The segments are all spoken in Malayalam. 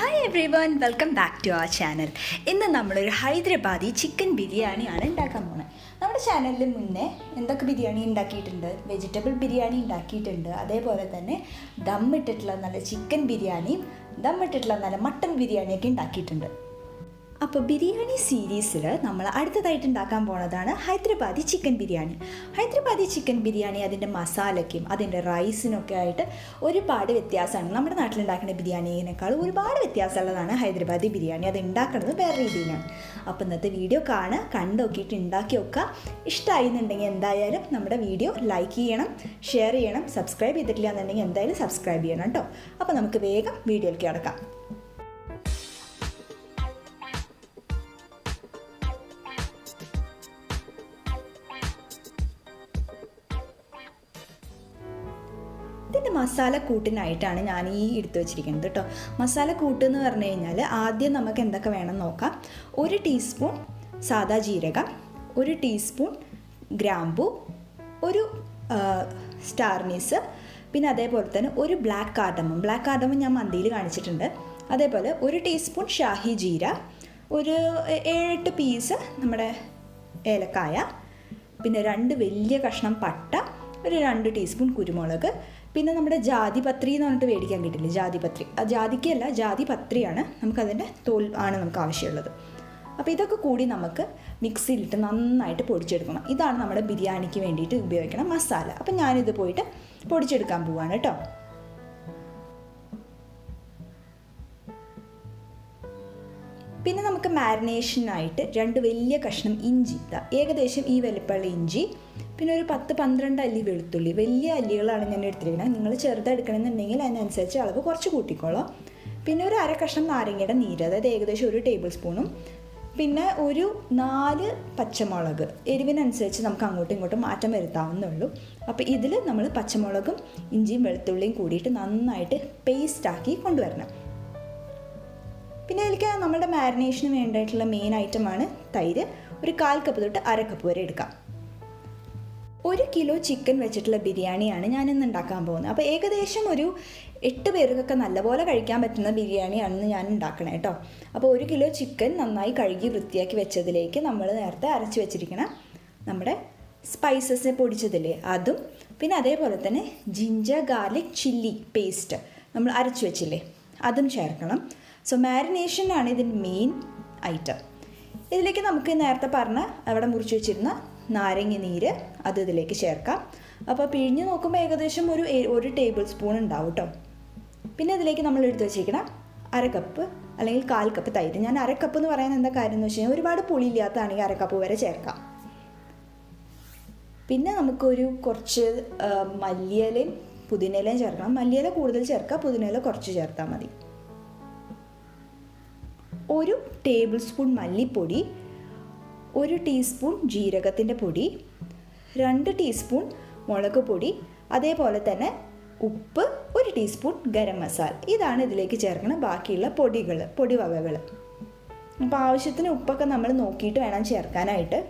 Hi everyone, welcome back to our channel. ഇന്ന് നമ്മളൊരു ഹൈദരാബാദി ചിക്കൻ ബിരിയാണിയാണ് ഉണ്ടാക്കാൻ പോകുന്നത്. നമ്മുടെ ചാനലിൽ മുന്നേ എന്തൊക്കെ ബിരിയാണി ഉണ്ടാക്കിയിട്ടുണ്ട്, വെജിറ്റബിൾ ബിരിയാണി ഉണ്ടാക്കിയിട്ടുണ്ട്, അതേപോലെ തന്നെ ദമ്മിട്ടിട്ടുള്ള നല്ല ചിക്കൻ ബിരിയാണിയും ദമ്മിട്ടിട്ടുള്ള നല്ല മട്ടൻ ബിരിയാണിയൊക്കെ ഉണ്ടാക്കിയിട്ടുണ്ട്. അപ്പോൾ ബിരിയാണി സീരീസിൽ നമ്മൾ അടുത്തതായിട്ട് ഉണ്ടാക്കാൻ പോകുന്നതാണ് ഹൈദരാബാദി ചിക്കൻ ബിരിയാണി. ഹൈദരാബാദി ചിക്കൻ ബിരിയാണി അതിൻ്റെ മസാലയ്ക്കും അതിൻ്റെ റൈസിനൊക്കെ ആയിട്ട് ഒരുപാട് വ്യത്യാസമാണ്. നമ്മുടെ നാട്ടിലുണ്ടാക്കുന്ന ബിരിയാണിയേക്കാൾ ഒരുപാട് വ്യത്യാസമുള്ളതാണ് ഹൈദരാബാദി ബിരിയാണി. അത് ഉണ്ടാക്കുന്നത് വേറെ രീതിയിലാണ്. അപ്പോൾ ഇന്നത്തെ വീഡിയോ കണ്ടു നോക്കിയിട്ട് ഉണ്ടാക്കി വെക്കുക. ഇഷ്ടമായിരുന്നുണ്ടെങ്കിൽ എന്തായാലും നമ്മുടെ വീഡിയോ ലൈക്ക് ചെയ്യണം, ഷെയർ ചെയ്യണം. സബ്സ്ക്രൈബ് ചെയ്തിട്ടില്ല എന്നുണ്ടെങ്കിൽ എന്തായാലും സബ്സ്ക്രൈബ് ചെയ്യണം കേട്ടോ. അപ്പോൾ നമുക്ക് വേഗം വീഡിയോയിലേക്ക് കിടക്കാം. ഇതിൻ്റെ മസാല കൂട്ടിനായിട്ടാണ് ഞാൻ എടുത്തു വെച്ചിരിക്കുന്നത് കേട്ടോ. മസാല കൂട്ട് എന്ന് പറഞ്ഞു കഴിഞ്ഞാൽ ആദ്യം നമുക്ക് എന്തൊക്കെ വേണം നോക്കാം. 1 ടീസ്പൂൺ സാദാ ജീരകം, 1 ടീസ്പൂൺ ഗ്രാമ്പു, 1 സ്റ്റാർനീസ്, പിന്നെ അതേപോലെ തന്നെ 1 ബ്ലാക്ക് കാർഡമം ഞാൻ മന്തിയിൽ കാണിച്ചിട്ടുണ്ട്. അതേപോലെ 1 ടീസ്പൂൺ ഷാഹിജീര, ഒരു 7-8 പീസ് നമ്മുടെ ഏലക്കായ, പിന്നെ 2 വലിയ കഷ്ണം പട്ട, ഒരു 2 ടീസ്പൂൺ കുരുമുളക്, പിന്നെ നമ്മുടെ ജാതിപത്രി എന്ന് പറഞ്ഞിട്ട് മേടിക്കാൻ കിട്ടില്ല, ജാതിപത്രി. ജാതിക്കല്ല, ജാതിപത്രിയാണ്. നമുക്കതിൻ്റെ തോൽ ആണ് നമുക്ക് ആവശ്യമുള്ളത്. അപ്പോൾ ഇതൊക്കെ കൂടി നമുക്ക് മിക്സിയിലിട്ട് നന്നായിട്ട് പൊടിച്ചെടുക്കണം. ഇതാണ് നമ്മുടെ ബിരിയാണിക്ക് വേണ്ടിയിട്ട് ഉപയോഗിക്കണം മസാല. അപ്പം ഞാനിത് പോയിട്ട് പൊടിച്ചെടുക്കാൻ പോവാണ് കേട്ടോ. പിന്നെ നമുക്ക് മാരിനേഷനായിട്ട് 2 വലിയ കഷ്ണം ഇഞ്ചി, ഏകദേശം ഈ വലിപ്പമുള്ള ഇഞ്ചി, പിന്നെ ഒരു 10-12 അല്ലി വെളുത്തുള്ളി. വലിയ അല്ലികളാണ് ഞാൻ എടുത്തിരിക്കുന്നത്. നിങ്ങൾ ചെറുതെടുക്കണമെന്നുണ്ടെങ്കിൽ അതിനനുസരിച്ച് അളവ് കുറച്ച് കൂട്ടിക്കോളാം. പിന്നെ ഒരു 1/2 കഷ്ണം നാരങ്ങയുടെ നീര്, അതായത് ഏകദേശം 1 ടേബിൾ സ്പൂണും, പിന്നെ ഒരു 4 പച്ചമുളക്. എരിവിനനുസരിച്ച് നമുക്ക് അങ്ങോട്ടും ഇങ്ങോട്ടും മാറ്റം വരുത്താവുന്നുള്ളൂ. അപ്പോൾ ഇതിൽ നമ്മൾ പച്ചമുളകും ഇഞ്ചിയും വെളുത്തുള്ളിയും കൂടിയിട്ട് നന്നായിട്ട് പേസ്റ്റാക്കി കൊണ്ടുവരണം. പിന്നെ ഇതിലേക്ക് നമ്മുടെ മാരിനേഷന് വേണ്ടിയിട്ടുള്ള മെയിൻ ഐറ്റമാണ് തൈര്. ഒരു 1/4 കപ്പ് തൊട്ട് 1/2 കപ്പ് വരെ എടുക്കാം. 1 കിലോ ചിക്കൻ വെച്ചിട്ടുള്ള ബിരിയാണിയാണ് ഞാനിന്ന് ഉണ്ടാക്കാൻ പോകുന്നത്. അപ്പോൾ ഏകദേശം ഒരു 8 പേർക്കൊക്കെ നല്ലപോലെ കഴിക്കാൻ പറ്റുന്ന ബിരിയാണിയാണെന്ന് ഞാൻ ഉണ്ടാക്കണേ കേട്ടോ. അപ്പോൾ 1 കിലോ ചിക്കൻ നന്നായി കഴുകി വൃത്തിയാക്കി വെച്ചതിലേക്ക് നമ്മൾ നേരത്തെ അരച്ച് വെച്ചിരിക്കണം നമ്മുടെ സ്പൈസസ് പൊടിച്ചതില്ലേ അതും, പിന്നെ അതേപോലെ തന്നെ ജിഞ്ചർ ഗാർലിക് ചില്ലി പേസ്റ്റ് നമ്മൾ അരച്ച് വെച്ചില്ലേ അതും ചേർക്കണം. സോ മാരിനേഷനാണ് ഇതിൻ്റെ മെയിൻ ഐറ്റം. ഇതിലേക്ക് നമുക്ക് നേരത്തെ പറഞ്ഞ അവിടെ മുറിച്ച് വെച്ചിരുന്ന നാരങ്ങ നീര് അത് ഇതിലേക്ക് ചേർക്കാം. അപ്പോൾ പിഴിഞ്ഞ് നോക്കുമ്പോൾ ഏകദേശം ഒരു ടേബിൾ സ്പൂൺ ഉണ്ടാവും കേട്ടോ. പിന്നെ ഇതിലേക്ക് നമ്മൾ എടുത്ത് വെച്ചിരിക്കണം 1/2 കപ്പ് അല്ലെങ്കിൽ 1/4 കപ്പ് തൈര്. ഞാൻ 1/2 കപ്പ് എന്ന് പറയാൻ എന്താ കാര്യം എന്ന് വെച്ച് കഴിഞ്ഞാൽ ഒരുപാട് പുളിയില്ലാത്തതാണെങ്കിൽ 1/2 കപ്പ് വരെ ചേർക്കാം. പിന്നെ നമുക്കൊരു കുറച്ച് മല്ലിയിലയും പുതിനയിലയും ചേർക്കണം. മല്ലിയില കൂടുതൽ ചേർക്കുക, പുതിനയില കുറച്ച് ചേർത്താൽ മതി. 1 ടേബിൾ സ്പൂൺ മല്ലിപ്പൊടി, 1 ടീസ്പൂൺ ജീരകത്തിൻ്റെ പൊടി, 2 ടീസ്പൂൺ മുളക് പൊടി, അതേപോലെ തന്നെ ഉപ്പ്, 1 ടീസ്പൂൺ ഗരം മസാല. ഇതാണ് ഇതിലേക്ക് ചേർക്കുന്ന ബാക്കിയുള്ള പൊടി വകകൾ. അപ്പോൾ ആവശ്യത്തിന് ഉപ്പൊക്കെ നമ്മൾ നോക്കിയിട്ട് വേണം ചേർക്കാനായിട്ട്.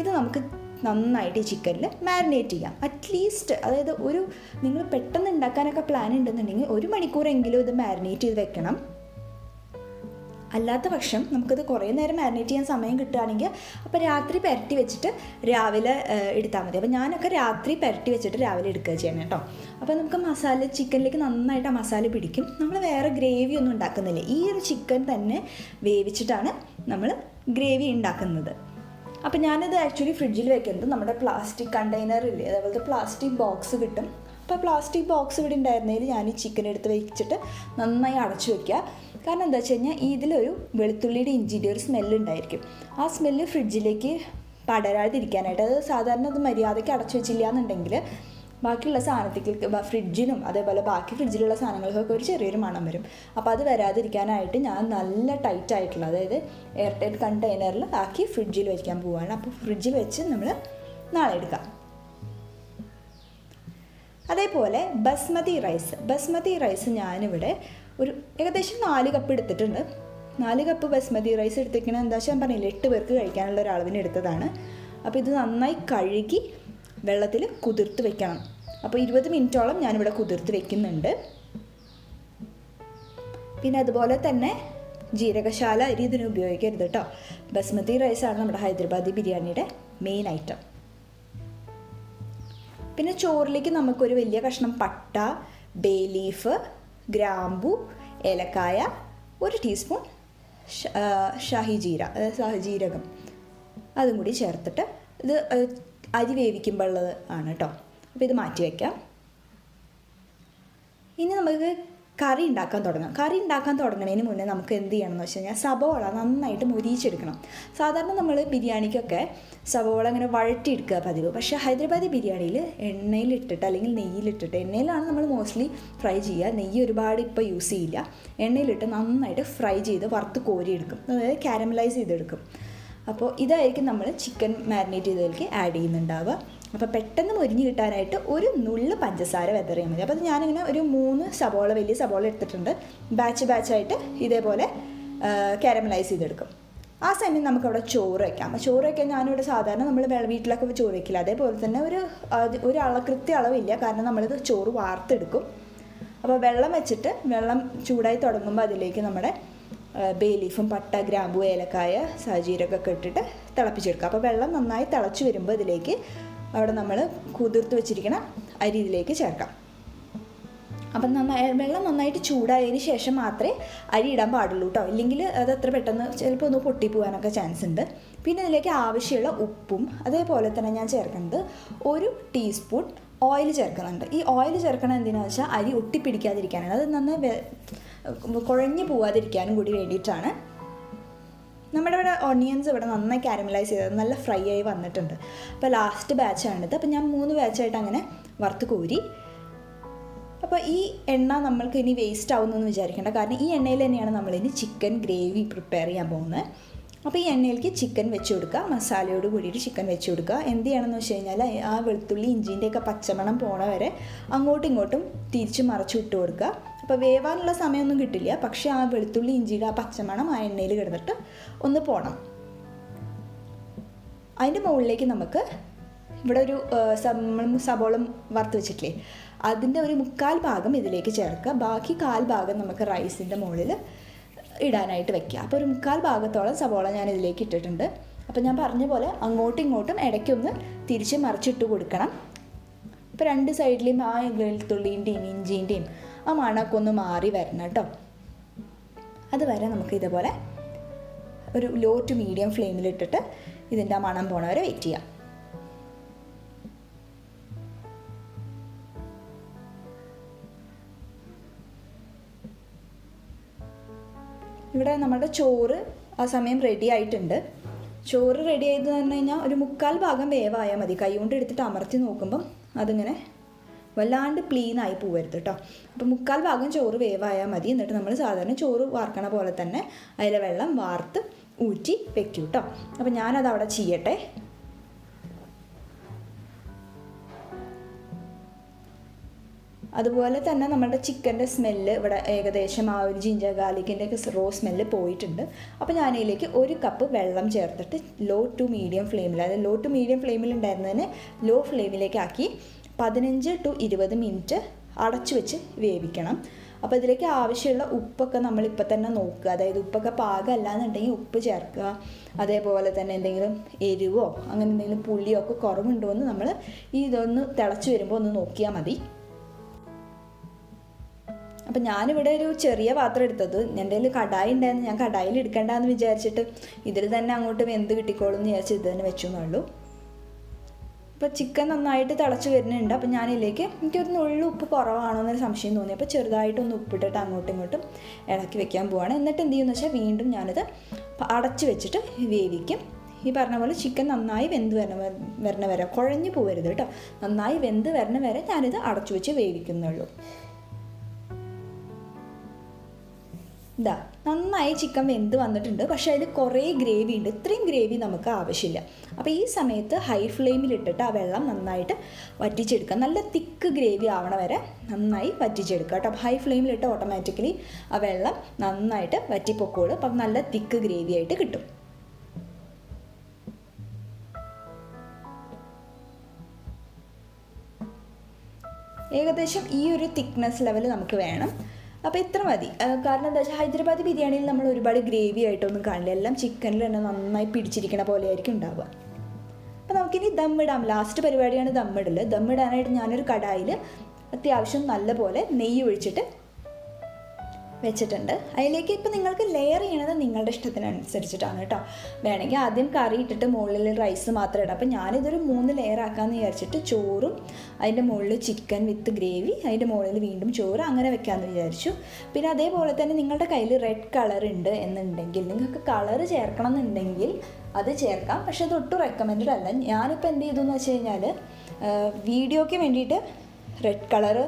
ഇത് നമുക്ക് നന്നായിട്ട് ഈ ചിക്കനിൽ മാരിനേറ്റ് ചെയ്യാം. അറ്റ്ലീസ്റ്റ് അതായത് നിങ്ങൾ പെട്ടെന്ന് ഉണ്ടാക്കാനൊക്കെ പ്ലാൻ ഉണ്ടെന്നുണ്ടെങ്കിൽ 1 മണിക്കൂറെങ്കിലും ഇത് മാരിനേറ്റ് ചെയ്ത് വെക്കണം. അല്ലാത്ത പക്ഷം നമുക്കത് കുറേ നേരം മാരിനേറ്റ് ചെയ്യാൻ സമയം കിട്ടുകയാണെങ്കിൽ അപ്പോൾ രാത്രി പുരട്ടി വെച്ചിട്ട് രാവിലെ എടുത്താൽ മതി. അപ്പോൾ ഞാനൊക്കെ രാത്രി പുരട്ടി വെച്ചിട്ട് രാവിലെ എടുക്കുക ചെയ്യണം കേട്ടോ. അപ്പോൾ നമുക്ക് ചിക്കനിലേക്ക് നന്നായിട്ട് ആ മസാല പിടിക്കും. നമ്മൾ വേറെ ഗ്രേവി ഒന്നും ഉണ്ടാക്കുന്നില്ല. ഈ ഒരു ചിക്കൻ തന്നെ വേവിച്ചിട്ടാണ് നമ്മൾ ഗ്രേവി ഉണ്ടാക്കുന്നത്. അപ്പോൾ ഞാനത് ആക്ച്വലി ഫ്രിഡ്ജിൽ വെക്കുന്നത് നമ്മുടെ പ്ലാസ്റ്റിക് കണ്ടെയ്നറില്ലേ, അതേപോലത്തെ പ്ലാസ്റ്റിക് ബോക്സ് കിട്ടും. അപ്പോൾ പ്ലാസ്റ്റിക് ബോക്സ് ഇവിടെ ഉണ്ടായിരുന്നതിൽ ഞാൻ ഈ ചിക്കൻ എടുത്ത് വെച്ചിട്ട് നന്നായി അടച്ചു വയ്ക്കുക. കാരണം എന്താ വെച്ച് കഴിഞ്ഞാൽ ഇതിലൊരു വെളുത്തുള്ളിയുടെ ഇഞ്ചിയുടെ ഒരു സ്മെല്ലുണ്ടായിരിക്കും. ആ സ്മെല്ല് ഫ്രിഡ്ജിലേക്ക് പടരാതിരിക്കാനായിട്ട്, അത് സാധാരണ അത് മര്യാദയ്ക്ക് അടച്ചു വെച്ചില്ല എന്നുണ്ടെങ്കിൽ ബാക്കിയുള്ള സാധനത്തേക്ക് ഫ്രിഡ്ജിനും അതേപോലെ ബാക്കി ഫ്രിഡ്ജിലുള്ള സാധനങ്ങൾക്കൊക്കെ ഒരു ചെറിയൊരു മണം വരും. അപ്പോൾ അത് വരാതിരിക്കാനായിട്ട് ഞാൻ നല്ല ടൈറ്റ് ആയിട്ടുള്ള, അതായത് എയർ ടൈറ്റ് കണ്ടെയ്നറിൽ ആക്കി ഫ്രിഡ്ജിൽ വയ്ക്കാൻ പോവുകയാണ്. അപ്പോൾ ഫ്രിഡ്ജിൽ വെച്ച് നമ്മൾ നാളെ എടുക്കാം. അതേപോലെ ബസ്മതി റൈസ് ഞാനിവിടെ ഒരു ഏകദേശം 4 കപ്പ് എടുത്തിട്ടുണ്ട്. 4 കപ്പ് ബസ്മതി റൈസ് എടുത്തിരിക്കണത് എന്താ വെച്ചാൽ ഞാൻ പറഞ്ഞില്ല 8 പേർക്ക് കഴിക്കാനുള്ള ഒരു അളവിന് എടുത്തതാണ്. അപ്പോൾ ഇത് നന്നായി കഴുകി വെള്ളത്തിൽ കുതിർത്ത് വെക്കണം. അപ്പോൾ 20 മിനിറ്റോളം ഞാനിവിടെ കുതിർത്ത് വെക്കുന്നുണ്ട്. പിന്നെ അതുപോലെ തന്നെ ജീരകശാല അരി ഇതിന് ഉപയോഗിക്കരുത് കേട്ടോ. ബസ്മതി റൈസാണ് നമ്മുടെ ഹൈദരാബാദി ബിരിയാണിയുടെ മെയിൻ ഐറ്റം. പിന്നെ ചോറിലേക്ക് നമുക്കൊരു വലിയ കഷ്ണം പട്ട, ബേ ലീഫ്, ഗ്രാമ്പു, ഏലക്കായ, 1 ടീസ്പൂൺ ഷാഹിജീര, അതായത് സഹജീരകം, അതും കൂടി ചേർത്തിട്ട് ഇത് അരി വേവിക്കുമ്പോൾ ഉള്ളത് ആണ് കേട്ടോ. അപ്പോൾ ഇത് മാറ്റി വയ്ക്കാം. ഇനി നമുക്ക് കറി ഉണ്ടാക്കാൻ തുടങ്ങാം. കറി ഉണ്ടാക്കാൻ തുടങ്ങുന്നതിന് മുന്നേ നമുക്ക് എന്ത് ചെയ്യണമെന്ന് വെച്ച് കഴിഞ്ഞാൽ സവോള നന്നായിട്ട് മൊരിയിച്ചെടുക്കണം. സാധാരണ നമ്മൾ ബിരിയാണിക്കൊക്കെ സവോള അങ്ങനെ വഴറ്റിയെടുക്കുക പതിവ്. പക്ഷേ ഹൈദരാബാദി ബിരിയാണിയിൽ എണ്ണയിലിട്ടിട്ട് അല്ലെങ്കിൽ നെയ്യിലിട്ടിട്ട്, എണ്ണയിലാണ് നമ്മൾ മോസ്റ്റ്ലി ഫ്രൈ ചെയ്യുക, നെയ്യ് ഒരുപാട് ഇപ്പോൾ യൂസ് ചെയ്യില്ല, എണ്ണയിലിട്ട് നന്നായിട്ട് ഫ്രൈ ചെയ്ത് വറുത്ത് കോരിയെടുക്കും, അതായത് കാരമലൈസ് ചെയ്തെടുക്കും. അപ്പോൾ ഇതായിരിക്കും നമ്മൾ ചിക്കൻ മാരിനേറ്റ് ചെയ്തതിലേക്ക് ആഡ് ചെയ്യുന്നുണ്ടാവുക. അപ്പോൾ പെട്ടെന്ന് മൊരിഞ്ഞ് കിട്ടാനായിട്ട് ഒരു നുള്ള് പഞ്ചസാര വെതറിയാൽ മതി. അപ്പോൾ ഞാനിങ്ങനെ ഒരു 3 സവോള, വലിയ സവോള എടുത്തിട്ടുണ്ട്. ബാച്ചായിട്ട് ഇതേപോലെ കാരമലൈസ് ചെയ്തെടുക്കും. ആ സമയം നമുക്കവിടെ ചോറ് വയ്ക്കാം. ചോറ് വയ്ക്കാൻ ഞാനിവിടെ സാധാരണ നമ്മൾ വീട്ടിലൊക്കെ ചോറ് വയ്ക്കില്ല, അതേപോലെ തന്നെ ഒരു കൃത്യ അളവില്ല, കാരണം നമ്മളിത് ചോറ് വാർത്തെടുക്കും. അപ്പോൾ വെള്ളം വെച്ചിട്ട് വെള്ളം ചൂടായി തുടങ്ങുമ്പോൾ അതിലേക്ക് നമ്മുടെ ബേ ലീഫും പട്ട, ഗ്രാമ്പു, ഏലക്കായ, സജീരകമൊക്കെ ഇട്ടിട്ട് തിളപ്പിച്ചെടുക്കുക. അപ്പോൾ വെള്ളം നന്നായി തിളച്ച് വരുമ്പോൾ ഇതിലേക്ക് അവിടെ നമ്മൾ കുതിർത്ത് വെച്ചിരിക്കുന്ന അരി ഇതിലേക്ക് ചേർക്കാം. അപ്പം വെള്ളം നന്നായിട്ട് ചൂടായതിന് ശേഷം മാത്രമേ അരി ഇടാൻ പാടുള്ളൂ കേട്ടോ, ഇല്ലെങ്കിൽ അത് അത്ര പെട്ടെന്ന് ചിലപ്പോൾ ഒന്ന് പൊട്ടിപ്പോകാനൊക്കെ ചാൻസ് ഉണ്ട്. പിന്നെ ഇതിലേക്ക് ആവശ്യമുള്ള ഉപ്പും അതേപോലെ തന്നെ ഞാൻ ചേർക്കുന്നത് 1 ടീസ്പൂൺ ഓയിൽ ചേർക്കുന്നുണ്ട്. ഈ ഓയിൽ ചേർക്കണം എന്തിനാണെന്ന് വെച്ചാൽ അരി ഒട്ടിപ്പിടിക്കാതിരിക്കാനാണ്, അത് നന്നായി കുഴഞ്ഞു പോകാതിരിക്കാനും കൂടി വേണ്ടിയിട്ടാണ്. നമ്മുടെ ഇവിടെ ഓണിയൻസ് ഇവിടെ നന്നായി കാരമലൈസ് ചെയ്തത് നല്ല ഫ്രൈ ആയി വന്നിട്ടുണ്ട്. അപ്പോൾ ലാസ്റ്റ് ബാച്ചാണിത്. അപ്പോൾ ഞാൻ 3 ബാച്ചായിട്ട് അങ്ങനെ വറുത്ത് കോരി. അപ്പോൾ ഈ എണ്ണ നമ്മൾക്ക് ഇനി വേസ്റ്റ് ആവുമെന്നൊന്നും വിചാരിക്കേണ്ട, കാരണം ഈ എണ്ണയിൽ തന്നെയാണ് നമ്മളിനി ചിക്കൻ ഗ്രേവി പ്രിപ്പയർ ചെയ്യാൻ പോകുന്നത്. അപ്പോൾ ഈ എണ്ണയിലേക്ക് ചിക്കൻ വെച്ച് കൊടുക്കുക, മസാലയോട് കൂടിയിട്ട് ചിക്കൻ വെച്ച് കൊടുക്കുക. എന്ത് ചെയ്യണമെന്ന് വെച്ച് കഴിഞ്ഞാൽ ആ വെളുത്തുള്ളി ഇഞ്ചിൻ്റെയൊക്കെ പച്ചമണം പോണ വരെ അങ്ങോട്ടും ഇങ്ങോട്ടും തിരിച്ച് മറച്ച് ഇട്ട് കൊടുക്കുക. അപ്പോൾ വേവാനുള്ള സമയമൊന്നും കിട്ടില്ല, പക്ഷേ ആ വെളുത്തുള്ളി ഇഞ്ചിയുടെ ആ പച്ചമണം ആ എണ്ണയിൽ കിടന്നിട്ട് ഒന്ന് പോകണം. അതിൻ്റെ മുകളിലേക്ക് നമുക്ക് ഇവിടെ ഒരു സബോളം വറുത്ത് വെച്ചിട്ടില്ലേ, അതിൻ്റെ ഒരു 1/4 ഭാഗം ഇതിലേക്ക് ചേർക്കുക. ബാക്കി 1/4 ഭാഗം നമുക്ക് റൈസിൻ്റെ മുകളിൽ ഇടാനായിട്ട് വെക്കുക. അപ്പോൾ ഒരു 1/4 ഭാഗത്തോളം സവോള ഞാൻ ഇതിലേക്ക് ഇട്ടിട്ടുണ്ട്. അപ്പോൾ ഞാൻ പറഞ്ഞ പോലെ അങ്ങോട്ടും ഇങ്ങോട്ടും ഇടയ്ക്കൊന്ന് തിരിച്ച് മറിച്ചിട്ട് കൊടുക്കണം. ഇപ്പോൾ 2 സൈഡിലെയും ആ വെളുത്തുള്ളിൻ്റെയും ഇഞ്ചിൻ്റെയും ആ മണമൊക്കെ ഒന്ന് മാറി വരണം കേട്ടോ. അതുവരെ നമുക്ക് ഇതുപോലെ ഒരു ലോ ടു മീഡിയം ഫ്ലെയിമിലിട്ടിട്ട് ഇതിൻ്റെ ആ മണം പോണവരെ വെയിറ്റ് ചെയ്യാം. ഇവിടെ നമ്മുടെ ചോറ് ആ സമയം റെഡി ആയിട്ടുണ്ട്. ചോറ് റെഡി ആയതെന്ന് പറഞ്ഞു കഴിഞ്ഞാൽ ഒരു 1/4 ഭാഗം വേവായാൽ മതി. കൈ കൊണ്ട് എടുത്തിട്ട് അമർത്തി നോക്കുമ്പം അതിങ്ങനെ വല്ലാണ്ട് പ്ലീനായി പോകരുത് കേട്ടോ. അപ്പോൾ 1/4 ഭാഗം ചോറ് വേവായാൽ മതി. എന്നിട്ട് നമ്മൾ സാധാരണ ചോറ് വാർക്കണ പോലെ തന്നെ അതിലെ വെള്ളം വാർത്ത് ഊറ്റി വെക്കും കേട്ടോ. അപ്പോൾ ഞാനത് അവിടെ ചെയ്യട്ടെ. അതുപോലെ തന്നെ നമ്മുടെ ചിക്കൻ്റെ സ്മെല്ല് ഇവിടെ ഏകദേശം ആ ഒരു ജിഞ്ചർ ഗാർലിക്കിൻ്റെ ഒക്കെ റോ സ്മെല്ല് പോയിട്ടുണ്ട്. അപ്പോൾ ഞാനതിലേക്ക് 1 കപ്പ് വെള്ളം ചേർത്തിട്ട് ലോ ടു മീഡിയം ഫ്ലെയിമിൽ, അതായത് ലോ ടു മീഡിയം ഫ്ലെയിമിൽ ഉണ്ടായിരുന്നതിന് ലോ ഫ്ലെയിമിലേക്കാക്കി 15 to 20 മിനിറ്റ് അടച്ചു വെച്ച് വേവിക്കണം. അപ്പോൾ ഇതിലേക്ക് ആവശ്യമുള്ള ഉപ്പൊക്കെ നമ്മളിപ്പോൾ തന്നെ നോക്കുക, അതായത് ഉപ്പൊക്കെ പാകമല്ല എന്നുണ്ടെങ്കിൽ ഉപ്പ് ചേർക്കുക. അതേപോലെ തന്നെ എന്തെങ്കിലും എരിവോ അങ്ങനെ എന്തെങ്കിലും പുളിയോ ഒക്കെ കുറവുണ്ടോ എന്ന് നമ്മൾ ഇതൊന്ന് തിളച്ച് വരുമ്പോൾ ഒന്ന് നോക്കിയാൽ മതി. അപ്പം ഞാനിവിടെ ഒരു ചെറിയ പാത്രം എടുത്തത്, എൻ്റെ കയ്യിൽ കടായി ഉണ്ടായിരുന്നു, ഞാൻ കടായിൽ എടുക്കണ്ടെന്ന് വിചാരിച്ചിട്ട് ഇതിൽ തന്നെ അങ്ങോട്ട് വെന്ത് കിട്ടിക്കോളും എന്ന് വിചാരിച്ച് ഇത് തന്നെ വെച്ചു എന്നുള്ളൂ. അപ്പോൾ ചിക്കൻ നന്നായിട്ട് തിളച്ച് വരുന്നുണ്ട്. അപ്പോൾ ഞാനിതിലേക്ക് എനിക്കൊരു നുള്ളു ഉപ്പ് കുറവാണോ എന്നൊരു സംശയം തോന്നി. അപ്പോൾ ചെറുതായിട്ടൊന്ന് ഉപ്പിട്ടിട്ട് അങ്ങോട്ടും ഇങ്ങോട്ടും ഇളക്കി വെക്കാൻ പോവാണ്. എന്നിട്ട് എന്ത് ചെയ്യുമെന്ന് വെച്ചാൽ വീണ്ടും ഞാനിത് അടച്ച് വെച്ചിട്ട് വേവിക്കും. ഈ പറഞ്ഞ പോലെ ചിക്കൻ നന്നായി വെന്ത് വരണ വരെ, കുഴഞ്ഞു പോകരുത് കേട്ടോ, നന്നായി വെന്ത് വരണ വരെ ഞാനിത് അടച്ചു വെച്ച് വേവിക്കുന്നുള്ളൂ. ഇതാ നന്നായി ചിക്കൻ വെന്ത് വന്നിട്ടുണ്ട്. പക്ഷേ അതിൽ കുറേ ഗ്രേവി ഉണ്ട്, ഇത്രയും ഗ്രേവി നമുക്ക് ആവശ്യമില്ല. അപ്പോൾ ഈ സമയത്ത് ഹൈ ഫ്ലെയിമിലിട്ടിട്ട് ആ വെള്ളം നന്നായിട്ട് വറ്റിച്ചെടുക്കുക. നല്ല തിക്ക് ഗ്രേവി ആവണ വരെ നന്നായി വറ്റിച്ചെടുക്കുക കേട്ടോ. ഹൈ ഫ്ലെയിമിലിട്ട് ഓട്ടോമാറ്റിക്കലി ആ വെള്ളം നന്നായിട്ട് വറ്റിപ്പൊക്കോളും. അപ്പം നല്ല തിക്ക് ഗ്രേവി ആയിട്ട് കിട്ടും. ഏകദേശം ഈ ഒരു തിക്നെസ് ലെവൽ നമുക്ക് വേണം. അപ്പോൾ ഇത്ര മതി. കാരണം എന്താ വെച്ചാൽ ഹൈദരാബാദി ബിരിയാണിയിൽ നമ്മൾ ഒരുപാട് ഗ്രേവി ആയിട്ടൊന്നും കാണില്ല, എല്ലാം ചിക്കനിൽ തന്നെ നന്നായി പിടിച്ചിരിക്കണ പോലെ ആയിരിക്കും ഉണ്ടാവുക. അപ്പോൾ നമുക്കിനി ദമ്മിടാം. ലാസ്റ്റ് പരിപാടിയാണ് ദമ്മിടൽ. ദമ്മിടാനായിട്ട് ഞാനൊരു കടായിൽ അത്യാവശ്യം നല്ലപോലെ നെയ്യ് ഒഴിച്ചിട്ട് വെച്ചിട്ടുണ്ട്. അതിലേക്ക് ഇപ്പോൾ നിങ്ങൾക്ക് ലെയർ ചെയ്യണത് നിങ്ങളുടെ ഇഷ്ടത്തിനനുസരിച്ചിട്ടാണ് കേട്ടോ. വേണമെങ്കിൽ ആദ്യം കറി ഇട്ടിട്ട് മുകളിൽ റൈസ് മാത്രം ഇടാം. അപ്പോൾ ഞാനിതൊരു 3 ലെയർ ആക്കാമെന്ന് വിചാരിച്ചിട്ട് ചോറും അതിൻ്റെ മുകളിൽ ചിക്കൻ വിത്ത് ഗ്രേവി, അതിൻ്റെ മുകളിൽ വീണ്ടും ചോറ്, അങ്ങനെ വെക്കാമെന്ന് വിചാരിച്ചു. പിന്നെ അതേപോലെ തന്നെ നിങ്ങളുടെ കയ്യിൽ റെഡ് കളർ ഉണ്ട് എന്നുണ്ടെങ്കിൽ, നിങ്ങൾക്ക് കളർ ചേർക്കണം എന്നുണ്ടെങ്കിൽ അത് ചേർക്കാം. പക്ഷേ അത് ഒട്ടും റെക്കമെൻഡഡ് അല്ല. ഞാനിപ്പോൾ എന്ത് ചെയ്തു എന്ന് വെച്ച് കഴിഞ്ഞാൽ വീഡിയോയ്ക്ക് വേണ്ടിയിട്ട് റെഡ് കളറ്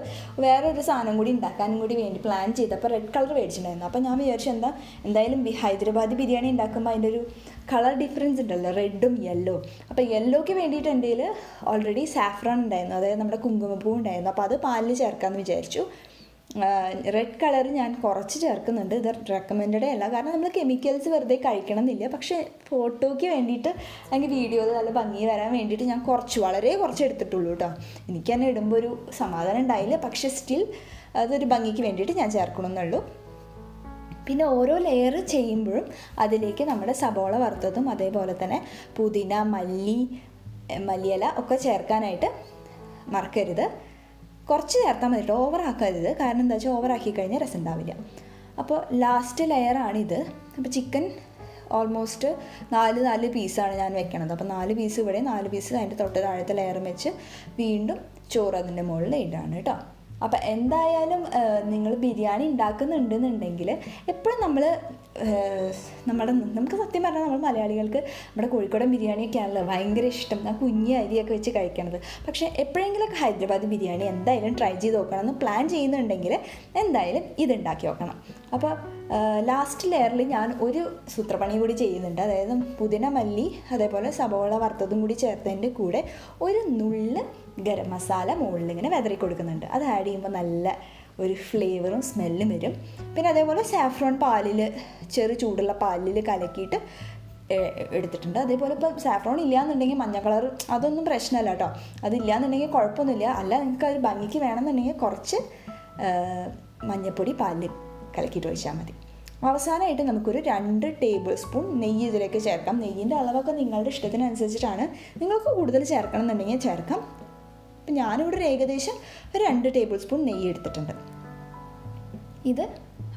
വേറൊരു സാധനം കൂടി ഉണ്ടാക്കാനും കൂടി വേണ്ടി പ്ലാൻ ചെയ്തപ്പോൾ റെഡ് കളർ മേടിച്ചിട്ടുണ്ടായിരുന്നു. അപ്പോൾ ഞാൻ വിചാരിച്ചു എന്തായാലും ഹൈദരാബാദി ബിരിയാണി ഉണ്ടാക്കുമ്പോൾ അതിൻ്റെ ഒരു കളർ ഡിഫറൻസ് ഉണ്ടല്ലോ, റെഡും യെല്ലോ. അപ്പോൾ യെല്ലോയ്ക്ക് വേണ്ടിയിട്ട് എൻ്റെ കയ്യിൽ ഓൾറെഡി സാഫ്രോൺ ഉണ്ടായിരുന്നു, അതായത് നമ്മുടെ കുങ്കുമപ്പൂ ഉണ്ടായിരുന്നു. അപ്പോൾ അത് പാലിൽ ചേർക്കാമെന്ന് വിചാരിച്ചു. റെഡ് കളർ ഞാൻ കുറച്ച് ചേർക്കുന്നുണ്ട്. ഇത് റെക്കമെൻഡഡേ അല്ല, കാരണം നമ്മൾ കെമിക്കൽസ് വെറുതെ കഴിക്കണം എന്നില്ല. പക്ഷേ ഫോട്ടോയ്ക്ക് വേണ്ടിയിട്ട് അല്ലെങ്കിൽ വീഡിയോയിൽ നല്ല ഭംഗി വരാൻ വേണ്ടിയിട്ട് ഞാൻ വളരെ കുറച്ച് എടുത്തിട്ടുള്ളൂ കേട്ടോ. എനിക്ക് തന്നെ ഇടുമ്പോൾ ഒരു സമാധാനം ഉണ്ടായില്ല, പക്ഷേ സ്റ്റിൽ അതൊരു ഭംഗിക്ക് വേണ്ടിയിട്ട് ഞാൻ ചേർക്കണമെന്നുള്ളൂ. പിന്നെ ഓരോ ലെയർ ചെയ്യുമ്പോഴും അതിലേക്ക് നമ്മുടെ സബോള വറുത്തതും അതേപോലെ തന്നെ പുതിന, മല്ലിയില ഒക്കെ ചേർക്കാനായിട്ട് മറക്കരുത്. കുറച്ച് ചേർത്താൽ മതി കേട്ടോ, ഓവറാക്കരുത്. കാരണം എന്താ വെച്ചാൽ ഓവറാക്കി കഴിഞ്ഞാൽ രസം ഉണ്ടാവില്ല. അപ്പോൾ ലാസ്റ്റ് ലെയറാണിത്. അപ്പോൾ ചിക്കൻ ഓൾമോസ്റ്റ് 4 പീസാണ് ഞാൻ വെക്കണത്. അപ്പോൾ 4 പീസ് ഇവിടെ, 4 പീസ് അതിൻ്റെ തൊട്ട് താഴത്തെ ലെയറും വെച്ച് വീണ്ടും ചോറ് അതിൻ്റെ മുകളിൽ ഇടാണ് കേട്ടോ. അപ്പോൾ എന്തായാലും നിങ്ങൾ ബിരിയാണി ഉണ്ടാക്കുന്നുണ്ടെന്നുണ്ടെങ്കിൽ എപ്പോഴും നമുക്ക് സത്യം പറഞ്ഞാൽ നമ്മൾ മലയാളികൾക്ക് നമ്മുടെ കോഴിക്കോടൻ ബിരിയാണിയൊക്കെയാണല്ലോ ഭയങ്കര ഇഷ്ടം, ആ കുഞ്ഞി അരിയൊക്കെ വെച്ച് കഴിക്കണത്. പക്ഷേ എപ്പോഴെങ്കിലുമൊക്കെ ഹൈദരാബാദി ബിരിയാണി എന്തായാലും ട്രൈ ചെയ്ത് നോക്കണം എന്ന് പ്ലാൻ ചെയ്യുന്നുണ്ടെങ്കിൽ എന്തായാലും ഇതുണ്ടാക്കി നോക്കണം. അപ്പോൾ ലാസ്റ്റ് ലെയറിൽ ഞാൻ ഒരു സൂത്രപ്പണി കൂടി ചെയ്യുന്നുണ്ട്. അതായത് പുതിന, മല്ലി അതേപോലെ സബോള വറുത്തതും കൂടി ചേർത്തതിൻ്റെ കൂടെ ഒരു നുള്ള് ഗരം മസാല മുകളിൽ ഇങ്ങനെ വെതറി കൊടുക്കുന്നുണ്ട്. അത് ആഡ് ചെയ്യുമ്പോൾ നല്ല ഒരു ഫ്ലേവറും സ്മെല്ലും വരും. പിന്നെ അതേപോലെ സാഫ്രോൺ ചെറു ചൂടുള്ള പാലിൽ കലക്കിയിട്ട് എടുത്തിട്ടുണ്ട്. അതേപോലെ ഇപ്പോൾ സാഫ്രോൺ ഇല്ലയെന്നുണ്ടെങ്കിൽ മഞ്ഞ കളർ അതൊന്നും പ്രശ്നമല്ല കേട്ടോ. അതില്ലയെന്നുണ്ടെങ്കിൽ കുഴപ്പമൊന്നുമില്ല. അല്ല നിങ്ങൾക്ക് ഒരു ഭംഗിക്ക് വേണമെന്നുണ്ടെങ്കിൽ കുറച്ച് മഞ്ഞൾപ്പൊടി പാലിൽ കലക്കിയിട്ട് ഒഴിച്ചാൽ മതി. അവസാനമായിട്ട് നമുക്കൊരു 2 ടേബിൾ സ്പൂൺ നെയ്യ് ഇതിലേക്ക് ചേർക്കാം. നെയ്യിൻ്റെ അളവൊക്കെ നിങ്ങളുടെ ഇഷ്ടത്തിനനുസരിച്ചിട്ടാണ്. നിങ്ങൾക്ക് കൂടുതൽ ചേർക്കണം എന്നുണ്ടെങ്കിൽ ചേർക്കാം. അപ്പം ഞാനിവിടെ ഏകദേശം ഒരു 2 ടേബിൾ സ്പൂൺ നെയ്യ് എടുത്തിട്ടുണ്ട്. ഇത്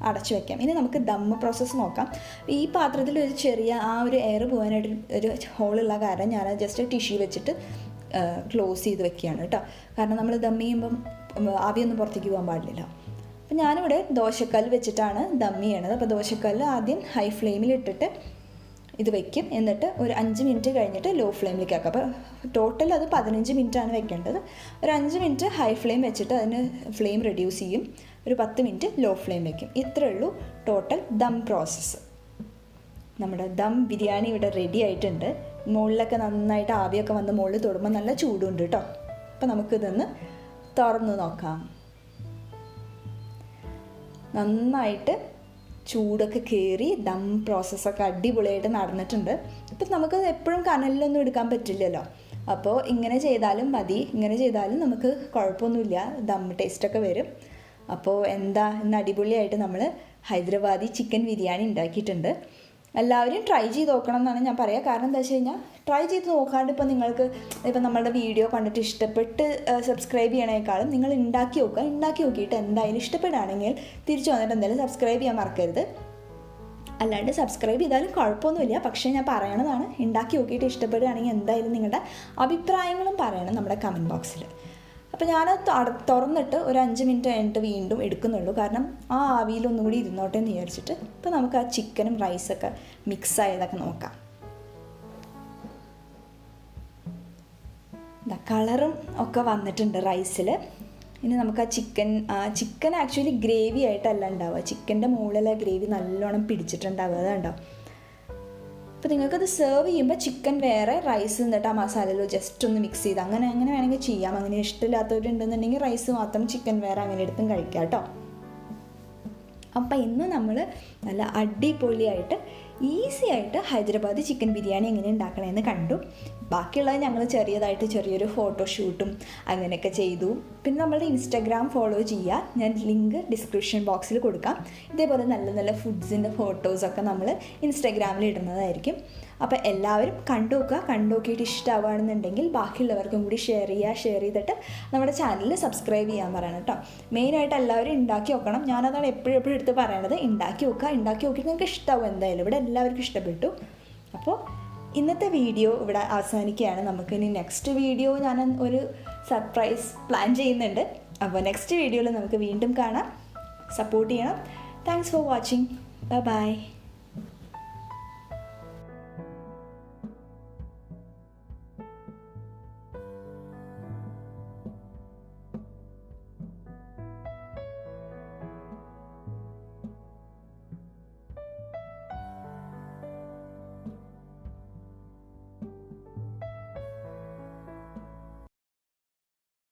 അടച്ചു വയ്ക്കാം. ഇനി നമുക്ക് ദമ്മ് പ്രോസസ്സ് നോക്കാം. ഈ പാത്രത്തിൽ ഒരു ചെറിയ ഒരു എയർ പോകാനായിട്ട് ഒരു ഹോളുള്ള കാരണം ഞാൻ ജസ്റ്റ് ടിഷ്യൂ വെച്ചിട്ട് ക്ലോസ് ചെയ്ത് വെക്കുകയാണ് കേട്ടോ. കാരണം നമ്മൾ ദം ചെയ്യുമ്പം ആവിയൊന്നും പുറത്തേക്ക് പോകാൻ പാടില്ലല്ലോ. അപ്പം ഞാനിവിടെ ദോശക്കല്ല് വെച്ചിട്ടാണ് ദം ചെയ്യണത്. അപ്പോൾ ദോശക്കല്ല് ആദ്യം ഹൈ ഫ്ലെയിമിൽ ഇട്ടിട്ട് ഇത് വയ്ക്കും. എന്നിട്ട് ഒരു 5 മിനിറ്റ് കഴിഞ്ഞിട്ട് ലോ ഫ്ലെയിമിലേക്ക് ആക്കാം. അപ്പോൾ ടോട്ടൽ അത് 15 മിനിറ്റാണ് വെക്കേണ്ടത്. ഒരു 5 മിനിറ്റ് ഹൈ ഫ്ലെയിം വെച്ചിട്ട് അതിന് ഫ്ലെയിം റെഡ്യൂസ് ചെയ്യും. ഒരു 10 മിനിറ്റ് ലോ ഫ്ലെയിം വയ്ക്കും. ഇത്രയേ ഉള്ളൂ ടോട്ടൽ ദം പ്രോസസ്സ്. നമ്മുടെ ദം ബിരിയാണി ഇവിടെ റെഡി ആയിട്ടുണ്ട്. മുകളിലൊക്കെ നന്നായിട്ട് ആവിയൊക്കെ വന്ന് മുകളിൽ തൊടുമ്പോൾ നല്ല ചൂടുണ്ട് കേട്ടോ. അപ്പോൾ നമുക്കിതൊന്ന് തുറന്ന് നോക്കാം. നന്നായിട്ട് ചൂടൊക്കെ കയറി ദം പ്രോസസ്സൊക്കെ അടിപൊളിയായിട്ട് നടന്നിട്ടുണ്ട്. ഇപ്പം നമുക്ക് എപ്പോഴും കനലിലൊന്നും എടുക്കാൻ പറ്റില്ലല്ലോ. അപ്പോൾ ഇങ്ങനെ ചെയ്താലും മതി. ഇങ്ങനെ ചെയ്താലും നമുക്ക് കുഴപ്പമൊന്നുമില്ല, ദം ടേസ്റ്റൊക്കെ വരും. അപ്പോൾ ഇന്ന് അടിപൊളിയായിട്ട് നമ്മൾ ഹൈദരാബാദി ചിക്കൻ ബിരിയാണി ഉണ്ടാക്കിയിട്ടുണ്ട്. എല്ലാവരും ട്രൈ ചെയ്ത് നോക്കണം എന്നാണ് ഞാൻ പറയുക. കാരണം എന്താ വെച്ച് കഴിഞ്ഞാൽ ട്രൈ ചെയ്ത് നോക്കാണ്ട് ഇപ്പോൾ നിങ്ങൾക്ക് നമ്മളുടെ വീഡിയോ കണ്ടിട്ട് ഇഷ്ടപ്പെട്ട് സബ്സ്ക്രൈബ് ചെയ്യണേക്കാളും നിങ്ങൾ ഉണ്ടാക്കി നോക്കിയിട്ട് എന്തായാലും ഇഷ്ടപ്പെടുകയാണെങ്കിൽ തിരിച്ചു വന്നിട്ട് എന്തായാലും സബ്സ്ക്രൈബ് ചെയ്യാൻ മറക്കരുത്. അല്ലാണ്ട് സബ്സ്ക്രൈബ് ചെയ്താലും കുഴപ്പമൊന്നുമില്ല. പക്ഷേ ഞാൻ പറയണതാണ്, ഉണ്ടാക്കി നോക്കിയിട്ട് ഇഷ്ടപ്പെടുകയാണെങ്കിൽ എന്തായാലും നിങ്ങളുടെ അഭിപ്രായങ്ങളും പറയണം നമ്മുടെ കമൻറ്റ് ബോക്സിൽ. അപ്പോൾ ഞാനത് തുറന്നിട്ട് ഒരു 5 മിനിറ്റ് കഴിഞ്ഞിട്ട് വീണ്ടും എടുക്കുന്നുള്ളൂ. കാരണം ആ ആവിയിലൊന്നും കൂടി ഇരുന്നോട്ടെ എന്ന് വിചാരിച്ചിട്ട്. ഇപ്പോൾ നമുക്ക് ആ ചിക്കനും റൈസൊക്കെ മിക്സ് ആയതൊക്കെ നോക്കാം. കളറും ഒക്കെ വന്നിട്ടുണ്ട് റൈസിൽ. ഇനി നമുക്ക് ആ ചിക്കൻ ആക്ച്വലി ഗ്രേവി ആയിട്ടല്ല ഉണ്ടാവുക. ചിക്കൻ്റെ മുകളിലെ ഗ്രേവി നല്ലോണം പിടിച്ചിട്ടുണ്ടാവുക, അതുണ്ടാവും. അപ്പോൾ നിങ്ങൾക്കത് സെർവ് ചെയ്യുമ്പോൾ ചിക്കൻ വേറെ, റൈസ് എന്നിട്ട് ആ മസാലയിൽ ജസ്റ്റ് ഒന്ന് മിക്സ് ചെയ്ത് അങ്ങനെ വേണമെങ്കിൽ ചെയ്യാം. അങ്ങനെ ഇഷ്ടമില്ലാത്തവരുണ്ടെന്നുണ്ടെങ്കിൽ റൈസ് മാത്രം ചിക്കൻ വേറെ അങ്ങനെ എടുത്തും കഴിക്കാം കേട്ടോ. അപ്പം ഇന്ന് നമ്മൾ നല്ല അടിപൊളിയായിട്ട് ഈസി ആയിട്ട് ഹൈദരാബാദി ചിക്കൻ ബിരിയാണി എങ്ങനെ ഉണ്ടാക്കണമെന്ന് കണ്ടു. ബാക്കിയുള്ളത് ഞങ്ങൾ ചെറിയതായിട്ട് ചെറിയൊരു ഫോട്ടോഷൂട്ടും അങ്ങനെയൊക്കെ ചെയ്തു. പിന്നെ നമ്മളുടെ ഇൻസ്റ്റാഗ്രാം ഫോളോ ചെയ്യുക, ഞാൻ ലിങ്ക് ഡിസ്ക്രിപ്ഷൻ ബോക്സിൽ കൊടുക്കാം. ഇതേപോലെ നല്ല നല്ല ഫുഡ്സിൻ്റെ ഫോട്ടോസൊക്കെ നമ്മൾ ഇൻസ്റ്റാഗ്രാമിൽ ഇടുന്നതായിരിക്കും. അപ്പോൾ എല്ലാവരും കണ്ടു നോക്കിയിട്ട് ഇഷ്ടമാവുകയാണെന്നുണ്ടെങ്കിൽ ബാക്കിയുള്ളവർക്കും കൂടി ഷെയർ ചെയ്തിട്ട് നമ്മുടെ ചാനലിൽ സബ്സ്ക്രൈബ് ചെയ്യാൻ പറയണം കേട്ടോ. മെയിനായിട്ട് എല്ലാവരും ഉണ്ടാക്കി നോക്കണം. ഞാനതാണ് എപ്പോഴും എടുത്ത് പറയണത്. ഉണ്ടാക്കി നോക്കിയിട്ട് നിങ്ങൾക്ക് ഇഷ്ടമാവും എന്തായാലും. ഇവിടെ എല്ലാവർക്കും ഇഷ്ടപ്പെട്ടു. അപ്പോൾ ഇന്നത്തെ വീഡിയോ ഇവിടെ അവസാനിക്കുകയാണ്. നമുക്കിനി നെക്സ്റ്റ് വീഡിയോ ഞാൻ ഒരു സർപ്രൈസ് പ്ലാൻ ചെയ്യുന്നുണ്ട്. അപ്പോൾ നെക്സ്റ്റ് വീഡിയോയിൽ നമുക്ക് വീണ്ടും കാണാം. സപ്പോർട്ട് ചെയ്യണം. Thanks for watching. ബൈ.